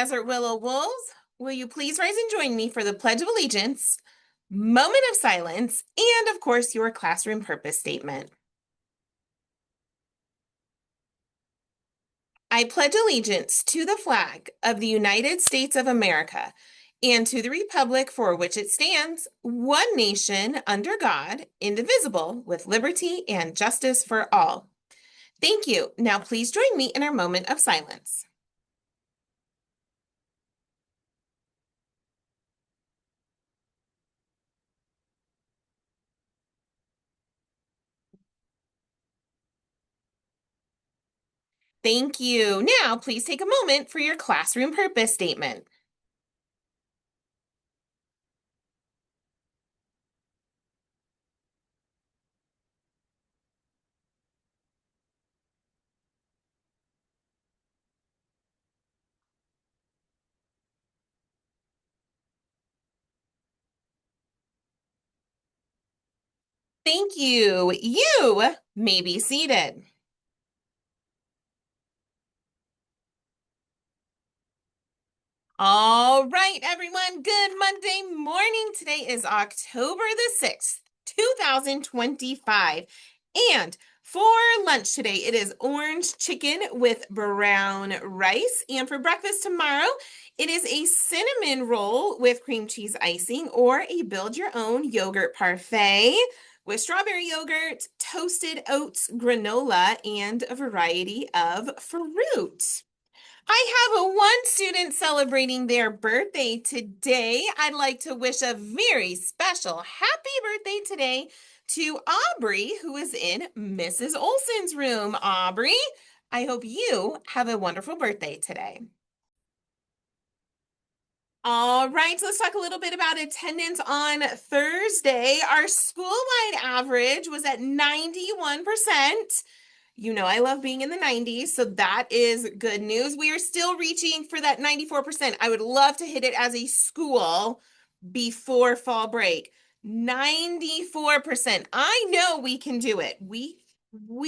Desert Willow Wolves, will you please rise and join me for the Pledge of Allegiance, moment of silence, and of course, your classroom purpose statement. I pledge allegiance to the flag of the United States of America and to the republic for which it stands, one nation under God, indivisible, with liberty and justice for all. Thank you. Now please join me in our moment of silence. Thank you. Now, please take a moment for your classroom purpose statement. Thank you. You may be seated. All right, everyone. Good Monday morning. Today is October the 6th, 2025. And for lunch today, it is orange chicken with brown rice. And for breakfast tomorrow, it is a cinnamon roll with cream cheese icing or a build your own yogurt parfait with strawberry yogurt, toasted oats, granola, and a variety of fruit. I have one student celebrating their birthday today. I'd like to wish a very special happy birthday today to Aubrey, who is in Mrs. Olson's room. Aubrey, I hope you have a wonderful birthday today. All right, so let's talk a little bit about attendance on Thursday. Our school-wide average was at 91%. You know, I love being in the 90s, so that is good news. We are still reaching for that 94%. I would love to hit it as a school before fall break. 94%. I know we can do it. We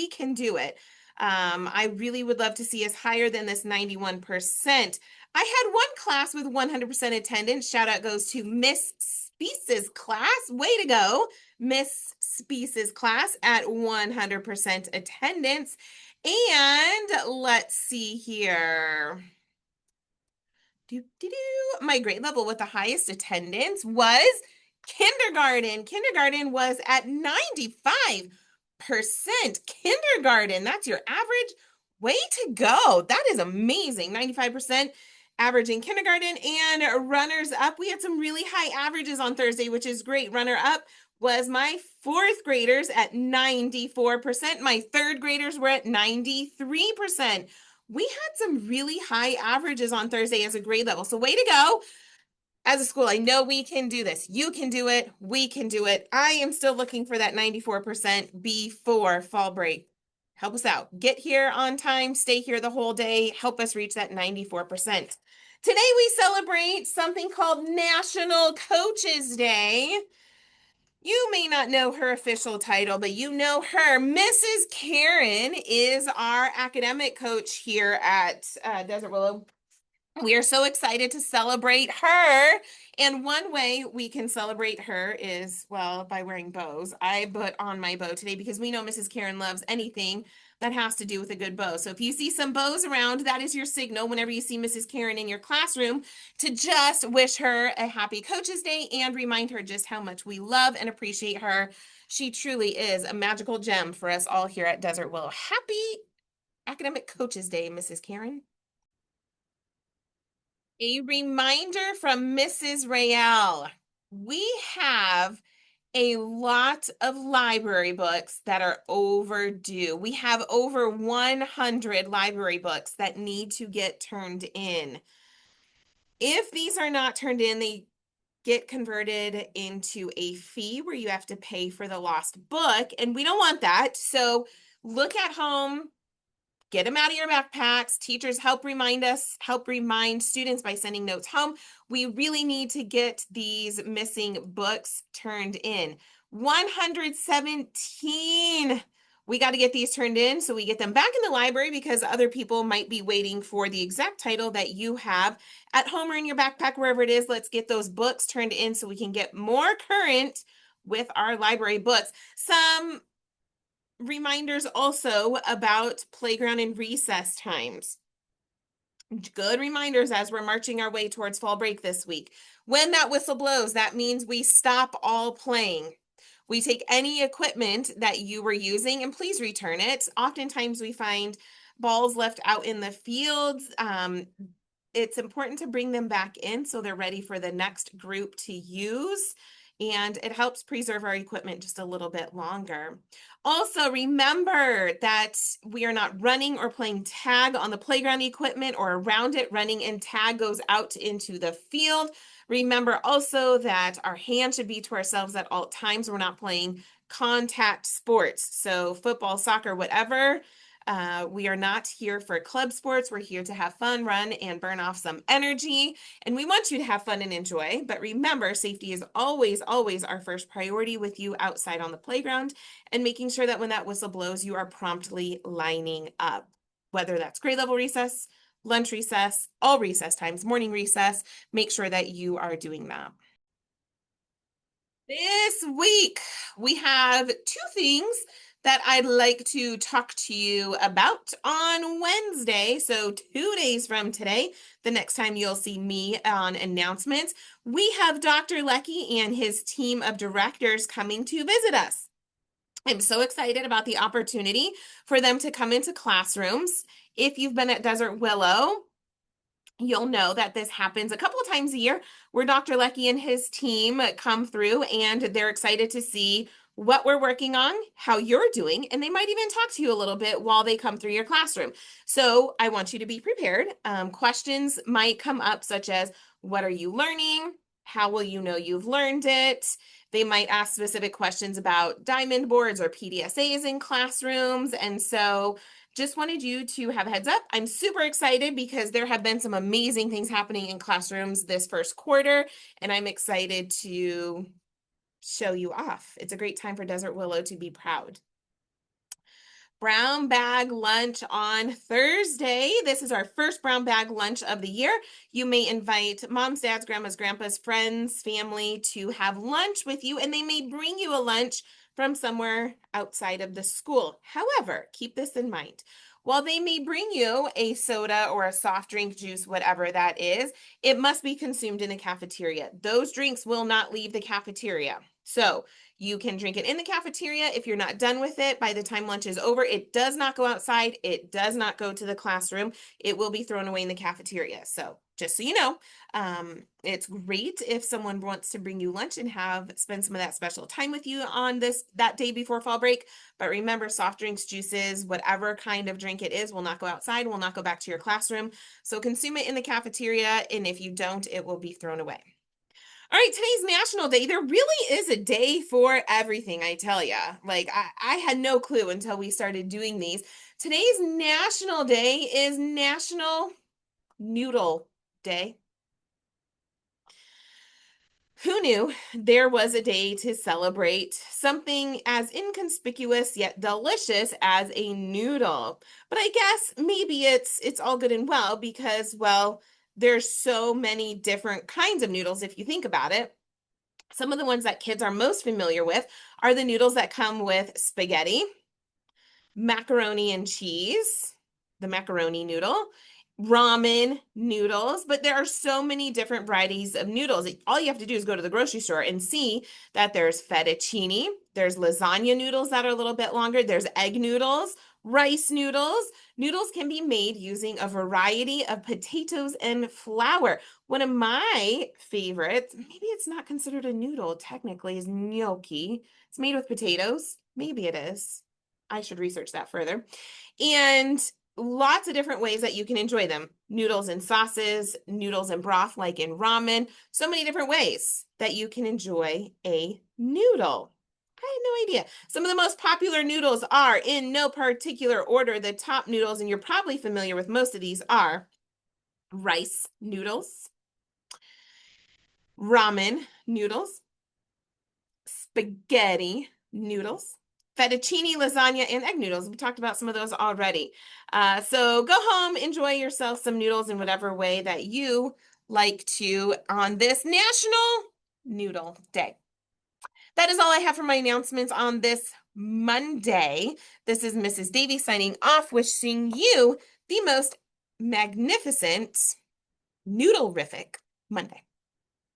can do it. I really would love to see us higher than this 91%. I had one class with 100% attendance. Shout out goes to Miss Speece's class. Way to go, Miss Speece's class at 100% attendance. And let's see here. My grade level with the highest attendance was kindergarten. Kindergarten was at 95%. Kindergarten, that's your average. Way to go. That is amazing. 95% average in kindergarten. And runners up, we had some really high averages on Thursday, which is great. Runner up was my fourth graders at 94%. My third graders were at 93%. We had some really high averages on Thursday as a grade level. So way to go. As a school, I know we can do this. You can do it. We can do it. I am still looking for that 94% before fall break. Help us out. Get here on time. Stay here the whole day. Help us reach that 94%. Today we celebrate something called National Coaches Day. You may not know her official title, but you know her. Mrs. Karen is our academic coach here at Desert Willow. We are so excited to celebrate her. And one way we can celebrate her is, well, by wearing bows. I put on my bow today because we know Mrs. Karen loves anything that has to do with a good bow. So if you see some bows around, that is your signal whenever you see Mrs. Karen in your classroom to just wish her a happy Coaches Day and remind her just how much we love and appreciate her. She truly is a magical gem for us all here at Desert Willow. Happy Academic Coaches Day, Mrs. Karen. A reminder from Mrs. Rael. We have a lot of library books that are overdue. We have over 100 library books that need to get turned in. If these are not turned in, they get converted into a fee where you have to pay for the lost book, and we don't want that. So look at home. Get them out of your backpacks. Teachers help remind students by sending notes home. We really need to get these missing books turned in. 117 We got to get these turned in so we get them back in the library because other people might be waiting for the exact title that you have at home or in your backpack, wherever it is. Let's get those books turned in so we can get more current with our library books. Some reminders also about playground and recess times. Good reminders as we're marching our way towards fall break this week. When that whistle blows, that means we stop all playing. We take any equipment that you were using and please return it. Oftentimes we find balls left out in the fields. It's important to bring them back in so they're ready for the next group to use. And it helps preserve our equipment just a little bit longer. Also, remember that we are not running or playing tag on the playground equipment or around it. Running and tag goes out into the field. Remember also that our hand should be to ourselves at all times. We're not playing contact sports. So football, soccer, whatever. We are not here for club sports. We're here to have fun, run, and burn off some energy. And we want you to have fun and enjoy. But remember, safety is always, always our first priority with you outside on the playground and making sure that when that whistle blows, you are promptly lining up, whether that's grade level recess, lunch recess, all recess times, morning recess. Make sure that you are doing that. This week, we have two things that I'd like to talk to you about on Wednesday. So 2 days from today, the next time you'll see me on announcements, we have Dr. Lecky and his team of directors coming to visit us. I'm so excited about the opportunity for them to come into classrooms. If you've been at Desert Willow, you'll know that this happens a couple of times a year where Dr. Lecky and his team come through and they're excited to see what we're working on, how you're doing, and they might even talk to you a little bit while they come through your classroom. So I want you to be prepared. Questions might come up such as, what are you learning? How will you know you've learned it? They might ask specific questions about diamond boards or PDSAs in classrooms. And so just wanted you to have a heads up. I'm super excited because there have been some amazing things happening in classrooms this first quarter, and I'm excited to show you off. It's a great time for Desert Willow to be proud. Brown bag lunch on Thursday. This is our first brown bag lunch of the year. You may invite moms, dads, grandmas, grandpas, friends, family to have lunch with you, and they may bring you a lunch from somewhere outside of the school. However, keep this in mind. While they may bring you a soda or a soft drink, juice, whatever that is, it must be consumed in the cafeteria. Those drinks will not leave the cafeteria. So you can drink it in the cafeteria. If you're not done with it by the time lunch is over, it does not go outside. It does not go to the classroom. It will be thrown away in the cafeteria. So just so you know, it's great if someone wants to bring you lunch and spend some of that special time with you on that day before fall break. But remember, soft drinks, juices, whatever kind of drink it is, will not go outside, will not go back to your classroom. So consume it in the cafeteria, and if you don't, it will be thrown away. All right, today's National Day. There really is a day for everything, I tell ya. Like, I had no clue until we started doing these. Today's National Day is National Noodle Day. Who knew there was a day to celebrate something as inconspicuous yet delicious as a noodle? But I guess maybe it's all good and well because, well, there's so many different kinds of noodles if you think about it. Some of the ones that kids are most familiar with are the noodles that come with spaghetti, macaroni and cheese, the macaroni noodle, ramen noodles, but there are so many different varieties of noodles. All you have to do is go to the grocery store and see that there's fettuccine, there's lasagna noodles that are a little bit longer, there's egg noodles, rice noodles. Noodles can be made using a variety of potatoes and flour. One of my favorites, maybe it's not considered a noodle technically, is gnocchi. It's made with potatoes. Maybe it is. I should research that further. And lots of different ways that you can enjoy them. Noodles and sauces, noodles and broth like in ramen. So many different ways that you can enjoy a noodle. I had no idea. Some of the most popular noodles are, in no particular order, the top noodles, and you're probably familiar with most of these are rice noodles, ramen noodles, spaghetti noodles, fettuccine, lasagna, and egg noodles. We talked about some of those already. So go home, enjoy yourself some noodles in whatever way that you like to on this National Noodle Day. That is all I have for my announcements on this Monday. This is Mrs. Davies signing off, wishing you the most magnificent noodle-rific Monday.